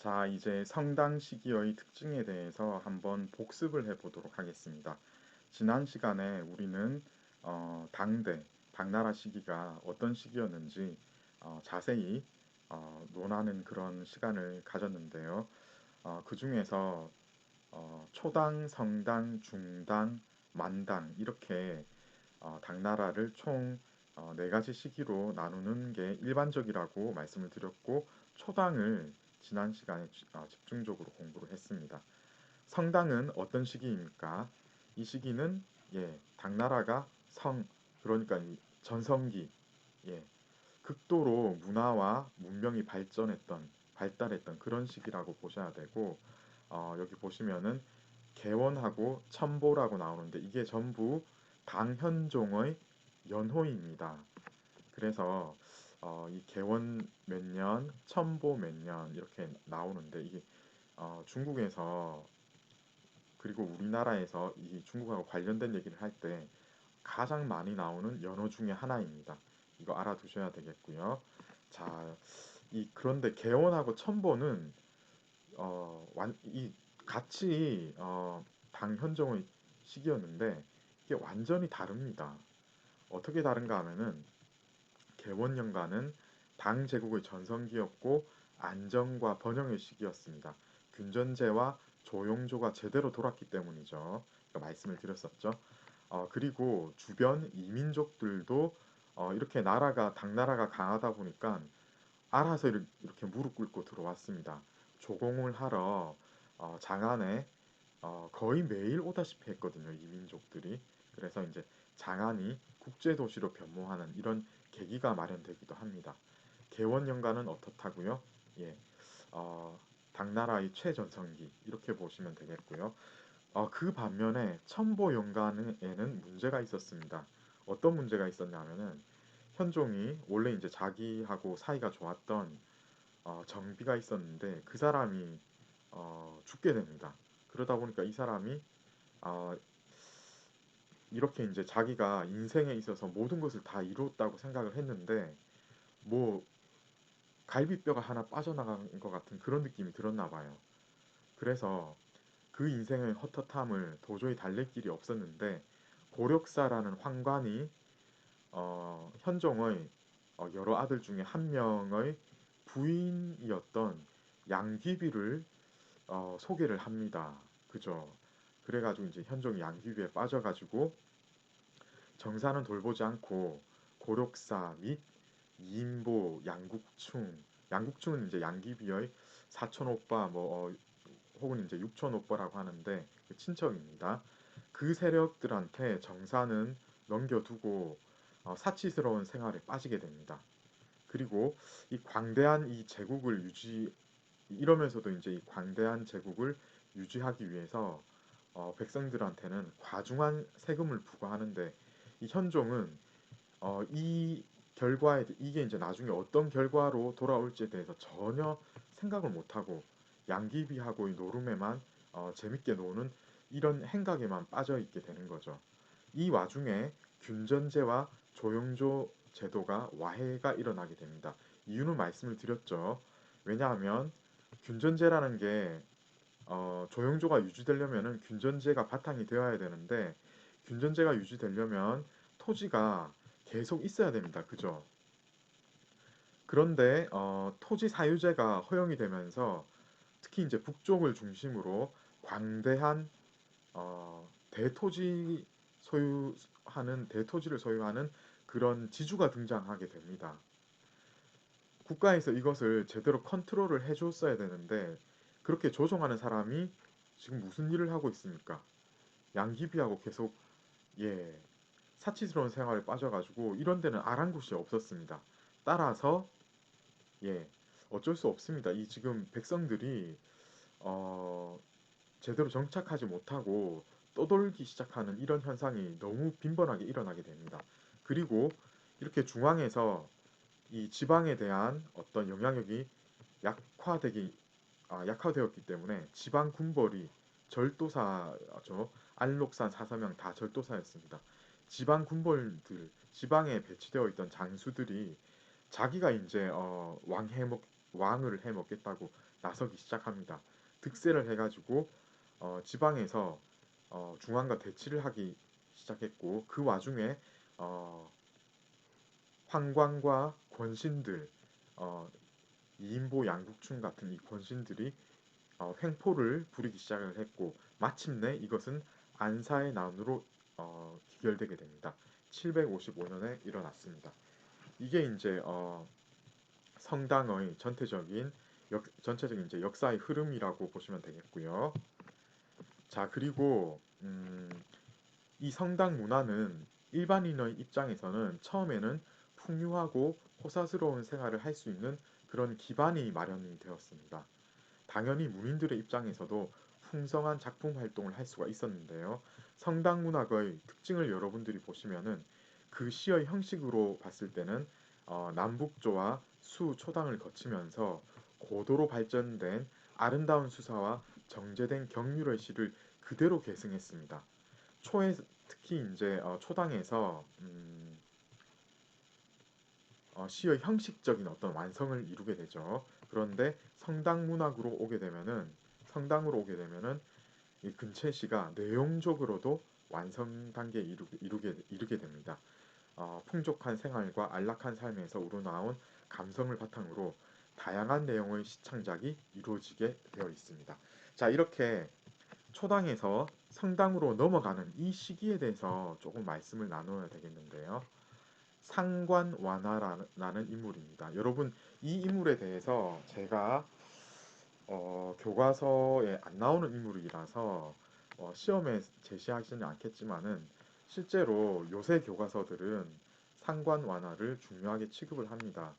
자, 이제 성당 시기의 특징에 대해서 한번 복습을 해보도록 하겠습니다. 지난 시간에 우리는 당대, 당나라 시기가 어떤 시기였는지 자세히 논하는 그런 시간을 가졌는데요. 그 중에서 초당, 성당, 중당, 만당 이렇게 당나라를 총 네 가지 시기로 나누는 게 일반적이라고 말씀을 드렸고, 초당을 지난 시간에 집중적으로 공부를 했습니다. 성당은 어떤 시기입니까? 이 시기는 당나라가 그러니까 이 전성기, 예, 극도로 문화와 문명이 발달했던 그런 시기라고 보셔야 되고, 여기 보시면은 개원하고 첨보라고 나오는데 이게 전부 당현종의 연호입니다. 그래서 이 개원 몇 년, 첨보 몇 년 이렇게 나오는데 이게 중국에서 그리고 우리나라에서 이 중국하고 관련된 얘기를 할 때 가장 많이 나오는 연호 중에 하나입니다. 이거 알아두셔야 되겠고요. 자, 그런데 개원하고 첨보는 이 같이 당현종의 시기였는데 이게 완전히 다릅니다. 어떻게 다른가 하면은 개원년간은 당 제국의 전성기였고 안정과 번영의 시기였습니다. 균전제와 조용조가 제대로 돌았기 때문이죠. 말씀을 드렸었죠. 그리고 주변 이민족들도 이렇게 당나라가 강하다 보니까 알아서 이렇게 무릎 꿇고 들어왔습니다. 조공을 하러 장안에 거의 매일 오다시피 했거든요. 이민족들이. 그래서 이제 장안이 국제도시로 변모하는 이런 계기가 마련되기도 합니다. 개원연간은 어떻다고요? 예, 어, 당나라의 최전성기 이렇게 보시면 되겠고요. 그 반면에 첨보연간에는 문제가 있었습니다. 어떤 문제가 있었냐면은 현종이 원래 이제 자기하고 사이가 좋았던 정비가 있었는데 그 사람이 죽게 됩니다. 그러다 보니까 이 사람이 어, 이렇게 이제 자기가 인생에 있어서 모든 것을 다 이루었다고 생각을 했는데 뭐 갈비뼈가 하나 빠져나간 것 같은 그런 느낌이 들었나 봐요. 그래서 그 인생의 헛헛함을 도저히 달랠 길이 없었는데 고력사라는 황관이 현종의 여러 아들 중에 한 명의 부인이었던 양귀비를 소개를 합니다. 그죠? 그래가지고 이제 현종이 양귀비에 빠져가지고 정사는 돌보지 않고 고력사 및 이인보, 양국충은 이제 양귀비의 사촌 오빠 혹은 이제 육촌 오빠라고 하는데 그 친척입니다. 그 세력들한테 정사는 넘겨두고 사치스러운 생활에 빠지게 됩니다. 그리고 이 광대한 이 제국을 이러면서도 이제 이 광대한 제국을 유지하기 위해서 백성들한테는 과중한 세금을 부과하는데 이 현종은 이 결과에 이게 이제 나중에 어떤 결과로 돌아올지에 대해서 전혀 생각을 못하고 양귀비하고 이 노름에만 재밌게 노는 이런 행각에만 빠져 있게 되는 거죠. 이 와중에 균전제와 조영조 제도가 와해가 일어나게 됩니다. 이유는 말씀을 드렸죠. 왜냐하면 균전제라는 게 조영조가 유지되려면은 균전제가 바탕이 되어야 되는데 균전제가 유지되려면 토지가 계속 있어야 됩니다. 그죠? 그런데 토지 사유제가 허용이 되면서 특히 이제 북쪽을 중심으로 광대한 대토지를 소유하는 그런 지주가 등장하게 됩니다. 국가에서 이것을 제대로 컨트롤을 해줬어야 되는데 그렇게 조종하는 사람이 지금 무슨 일을 하고 있습니까? 양귀비하고 계속 예 사치스러운 생활에 빠져가지고 이런 데는 아랑곳이 없었습니다. 따라서 예 어쩔 수 없습니다. 이 지금 백성들이 어, 제대로 정착하지 못하고 떠돌기 시작하는 이런 현상이 너무 빈번하게 일어나게 됩니다. 그리고 이렇게 중앙에서 이 지방에 대한 어떤 영향력이 약화되기 약화되었기 때문에 지방 군벌이 절도사죠. 안록산 사서명 다 절도사였습니다. 지방 군벌들, 지방에 배치되어 있던 장수들이 자기가 이제 왕해먹 왕을 해 먹겠다고 나서기 시작합니다. 득세를 해가지고 지방에서 중앙과 대치를 하기 시작했고, 그 와중에 어, 황관과 권신들, 어, 이인보 양국충 같은 이 권신들이 횡포를 부리기 시작을 했고, 마침내 이것은 안사의 난으로 기결되게 됩니다. 755년에 일어났습니다. 이게 이제 성당의 전체적인 이제 역사의 흐름이라고 보시면 되겠고요. 자, 그리고 이 성당 문화는 일반인의 입장에서는 처음에는 풍요하고 호사스러운 생활을 할 수 있는 그런 기반이 마련이 되었습니다. 당연히 문인들의 입장에서도 풍성한 작품 활동을 할 수가 있었는데요. 성당 문학의 특징을 여러분들이 보시면은 그 시의 형식으로 봤을 때는 남북조와 수초당을 거치면서 고도로 발전된 아름다운 수사와 정제된 경률의 시를 그대로 계승했습니다. 초에 특히 이제 초당에서 시의 형식적인 어떤 완성을 이루게 되죠. 그런데 성당으로 오게 되면은 이 근채시가 내용적으로도 완성 단계에 이르게 됩니다. 풍족한 생활과 안락한 삶에서 우러나온 감성을 바탕으로 다양한 내용의 시창작이 이루어지게 되어 있습니다. 자, 이렇게 초당에서 성당으로 넘어가는 이 시기에 대해서 조금 말씀을 나눠야 되겠는데요. 상관완화라는 인물입니다. 여러분, 이 인물에 대해서 제가 교과서에 안 나오는 인물이라서 시험에 제시하지는 않겠지만은 실제로 요새 교과서들은 상관 완화를 중요하게 취급을 합니다.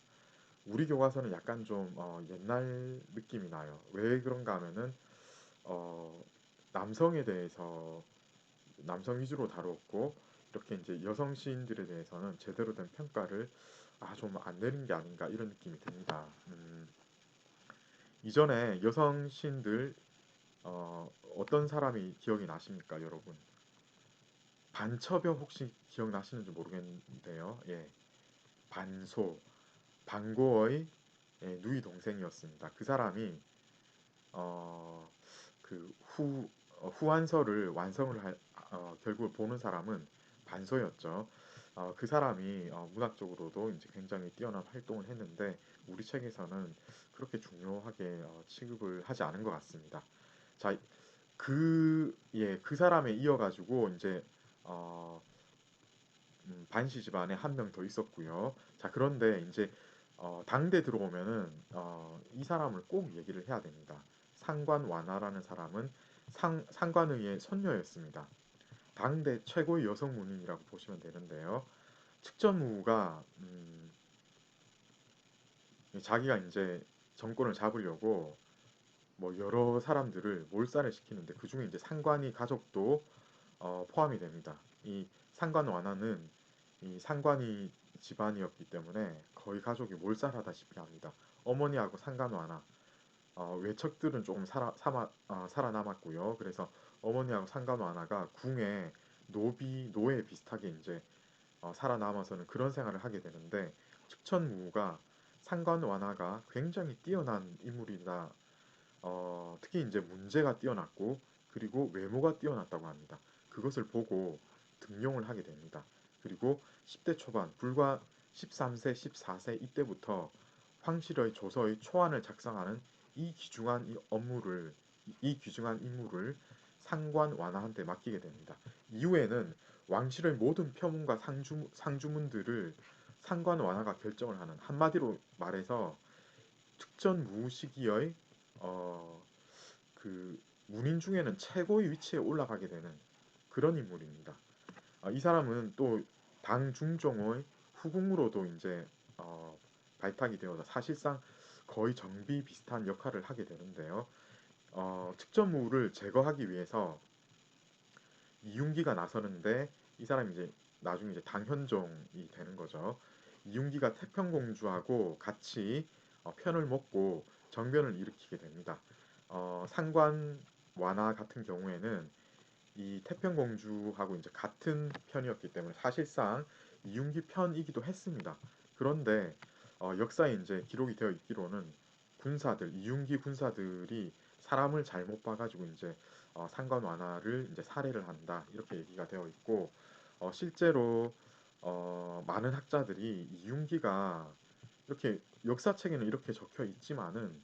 우리 교과서는 약간 좀 옛날 느낌이 나요. 왜 그런가 하면은 어, 남성에 대해서 남성 위주로 다뤘고, 이렇게 이제 여성 시인들에 대해서는 제대로 된 평가를 좀 안 내린 게 아닌가 이런 느낌이 듭니다. 이전에 여성 시인들 어떤 사람이 기억이 나십니까, 여러분? 반처병 혹시 기억나시는지 모르겠는데요. 예, 반소, 반고의 누이 동생이었습니다. 그 사람이 어, 후한서를 결국 보는 사람은 반소였죠. 그 사람이 문학적으로도 이제 굉장히 뛰어난 활동을 했는데 우리 책에서는 그렇게 중요하게 취급을 하지 않은 것 같습니다. 자, 그 사람에 이어가지고 이제 어, 반시 집안에 한 명 더 있었고요. 자, 그런데 이제 당대 들어오면은 이 사람을 꼭 얘기를 해야 됩니다. 상관 완화라는 사람은 상관의의 손녀였습니다. 당대 최고의 여성 문인이라고 보시면 되는데요. 측전무가 자기가 이제 정권을 잡으려고 뭐 여러 사람들을 몰살을 시키는데 그 중에 이제 상관이 가족도 포함이 됩니다. 이 상관 완화는 이 상관이 집안이었기 때문에 거의 가족이 몰살하다시피 합니다. 어머니하고 상관 완화, 외척들은 조금 살아남았고요. 그래서 어머니하고 상관 완화가 궁에 노예 비슷하게 이제 살아남아서는 그런 생활을 하게 되는데, 측천무가 상관 완화가 굉장히 뛰어난 인물이다. 특히 이제 문제가 뛰어났고 그리고 외모가 뛰어났다고 합니다. 그것을 보고 등용을 하게 됩니다. 그리고 10대 초반, 불과 13세, 14세 이때부터 황실의 조서의 초안을 작성하는 이 귀중한 임무를 상관 완화한테 맡기게 됩니다. 이후에는 왕실의 모든 표문과 상주문들을 상관 완화가 결정을 하는, 한마디로 말해서 특전 무시기의 어, 그 문인 중에는 최고의 위치에 올라가게 되는 그런 인물입니다. 이 사람은 또 당중종의 후궁으로도 이제 발탁이 되어서 사실상 거의 정비 비슷한 역할을 하게 되는데요. 특전무를 제거하기 위해서 이윤기가 나서는데 이 사람이 이제 나중에 이제 당현종이 되는 거죠. 이윤기가 태평공주하고 같이 편을 먹고 정변을 일으키게 됩니다. 상관 완화 같은 경우에는 이 태평공주하고 이제 같은 편이었기 때문에 사실상 이윤기 편이기도 했습니다. 그런데 역사에 이제 기록이 되어 있기로는 군사들, 이윤기 군사들이 사람을 잘못 봐가지고 이제 상관 완화를 이제 살해를 한다 이렇게 얘기가 되어 있고 실제로 많은 학자들이 이윤기가 이렇게 역사책에는 이렇게 적혀 있지만은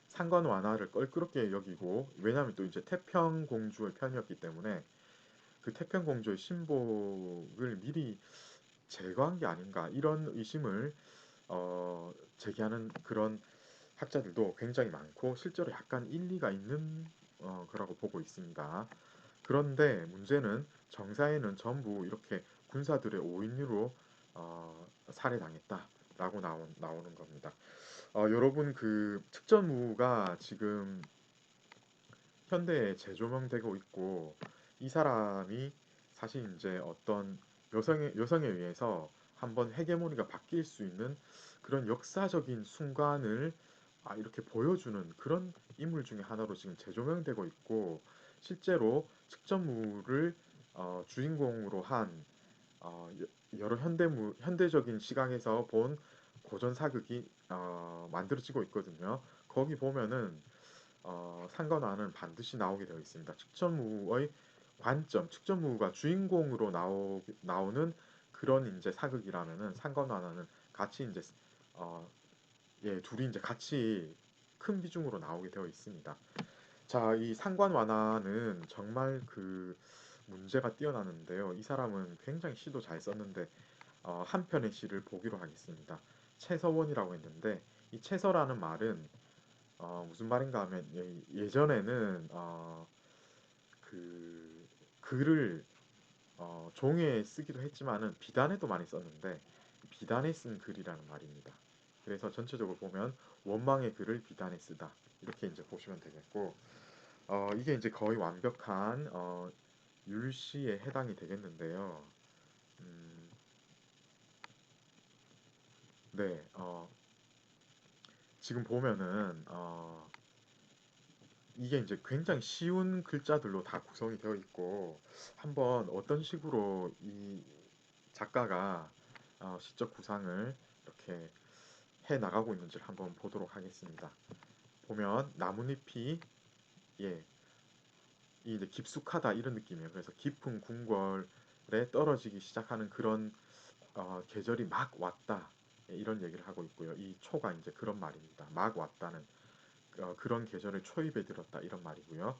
상관 완화를 껄끄럽게 여기고 왜냐하면 또 이제 태평공주의 편이었기 때문에 그 태평공주의 신복을 미리 제거한 게 아닌가 이런 의심을 제기하는 그런 학자들도 굉장히 많고 실제로 약간 일리가 있는 거라고 보고 있습니다. 그런데 문제는 정사에는 전부 이렇게 군사들의 오인으로 살해당했다라고 나오는 겁니다. 여러분 그 측전무가 지금 현대에 재조명되고 있고 이 사람이 사실 이제 어떤 여성에 의해서 한번 헤게모니가 바뀔 수 있는 그런 역사적인 순간을 이렇게 보여주는 그런 인물 중에 하나로 지금 재조명되고 있고 실제로 측정무를 주인공으로 한 여러 현대적인 시각에서 본 고전 사극이 만들어지고 있거든요. 거기 보면은 상관화는 반드시 나오게 되어 있습니다. 측정무의 관점, 측정무가 주인공으로 나오는 그런 이제 사극이라면은 상관화는 같이 이제 어, 예, 둘이 이제 같이 큰 비중으로 나오게 되어 있습니다. 자, 이 상관 완화는 정말 그 문제가 뛰어나는데요. 이 사람은 굉장히 시도 잘 썼는데 한 편의 시를 보기로 하겠습니다. 채서원이라고 했는데 이 채서라는 말은 무슨 말인가 하면 예전에는 그 글을 종이에 쓰기도 했지만은 비단에도 많이 썼는데 비단에 쓴 글이라는 말입니다. 그래서 전체적으로 보면 원망의 글을 비단에 쓰다 이렇게 이제 보시면 되겠고 이게 이제 거의 완벽한 율시에 해당이 되겠는데요. 음, 네, 지금 보면은 이게 이제 굉장히 쉬운 글자들로 다 구성이 되어 있고 한번 어떤 식으로 이 작가가 시적 구상을 이렇게 해 나가고 있는지를 한번 보도록 하겠습니다. 보면 나뭇잎이 예, 이 이제 깊숙하다 이런 느낌이에요. 그래서 깊은 궁궐에 떨어지기 시작하는 그런 계절이 막 왔다. 예, 이런 얘기를 하고 있고요. 이 초가 이제 그런 말입니다. 막 왔다는 그런 계절을 초입에 들었다 이런 말이고요.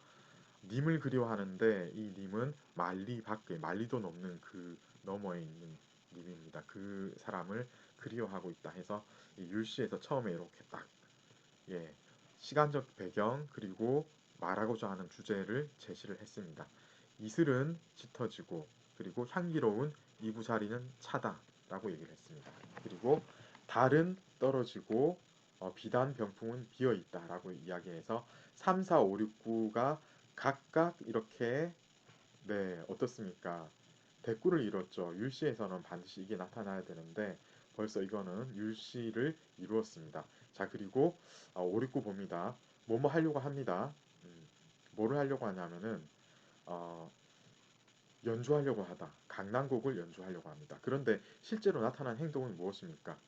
님을 그리워하는데 이 님은 만리 밖에 만리도 넘는 그 너머에 있는 님입니다. 그 사람을 그리워하고 있다 해서 이 율시에서 처음에 이렇게 딱 예, 시간적 배경 그리고 말하고자 하는 주제를 제시를 했습니다. 이슬은 짙어지고 그리고 향기로운 이구자리는 차다라고 얘기를 했습니다. 그리고 달은 떨어지고 비단 병풍은 비어 있다라고 이야기해서 3, 4, 5, 6, 9가 각각 이렇게 네 어떻습니까? 대꾸를 이뤘죠. 율시에서는 반드시 이게 나타나야 되는데 벌써 이거는 율시를 이루었습니다. 자 그리고 5, 6, 9 봅니다. 뭐뭐 하려고 합니다. 뭐를 하려고 하냐면은 어, 연주하려고 하다. 강낭곡을 연주하려고 합니다. 그런데 실제로 나타난 행동은 무엇입니까?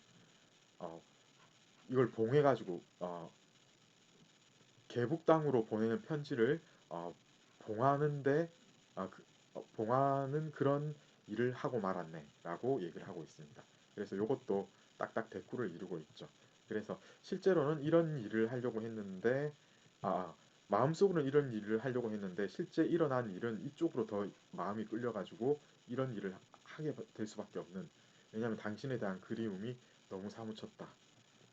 어, 이걸 봉해가지고 개북당으로 보내는 편지를 봉하는데 봉하는 그런 일을 하고 말았네라고 얘기를 하고 있습니다. 그래서 이것도 딱딱 대꾸를 이루고 있죠. 그래서 실제로는 이런 일을 하려고 했는데 아, 마음속으로는 이런 일을 하려고 했는데 실제 일어난 일은 이쪽으로 더 마음이 끌려가지고 이런 일을 하게 될 수밖에 없는 왜냐하면 당신에 대한 그리움이 너무 사무쳤다.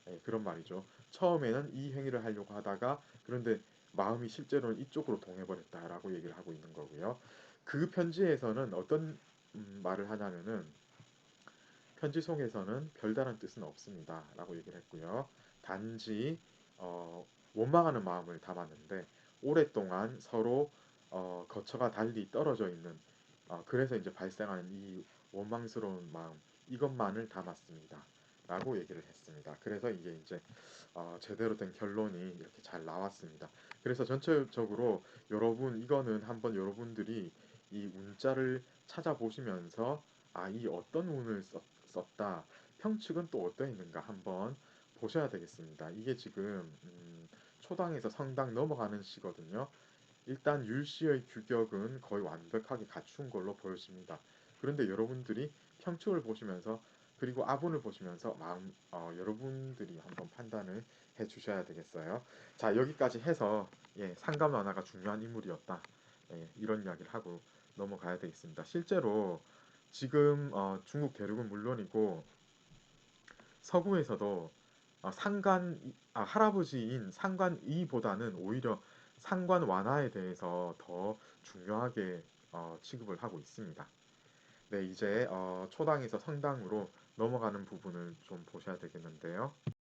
예, 그런 말이죠. 처음에는 이 행위를 하려고 하다가 그런데 마음이 실제로는 이쪽으로 동해버렸다라고 얘기를 하고 있는 거고요. 그 편지에서는 어떤 말을 하냐면은 편지 속에서는 별다른 뜻은 없습니다라고 얘기를 했고요. 단지 원망하는 마음을 담았는데 오랫동안 서로 거처가 달리 떨어져 있는 그래서 이제 발생하는 이 원망스러운 마음 이것만을 담았습니다. 라고 얘기를 했습니다. 그래서 이게 이제 제대로 된 결론이 이렇게 잘 나왔습니다. 그래서 전체적으로 여러분 이거는 한번 여러분들이 이 문자를 찾아보시면서 이 어떤 운을 썼다. 평측은 또 어떠했는가 한번 보셔야 되겠습니다. 이게 지금 초당에서 성당 넘어가는 시거든요. 일단 율시의 규격은 거의 완벽하게 갖춘 걸로 보여집니다. 그런데 여러분들이 평축을 보시면서 그리고 아분을 보시면서 여러분들이 한번 판단을 해 주셔야 되겠어요. 자, 여기까지 해서 예, 상감 완화가 중요한 인물이었다. 예, 이런 이야기를 하고 넘어가야 되겠습니다. 실제로 지금 중국 대륙은 물론이고 서구에서도 할아버지인 상관이보다는 오히려 상관 완화에 대해서 더 중요하게 취급을 하고 있습니다. 네, 이제 초당에서 성당으로 넘어가는 부분을 좀 보셔야 되겠는데요.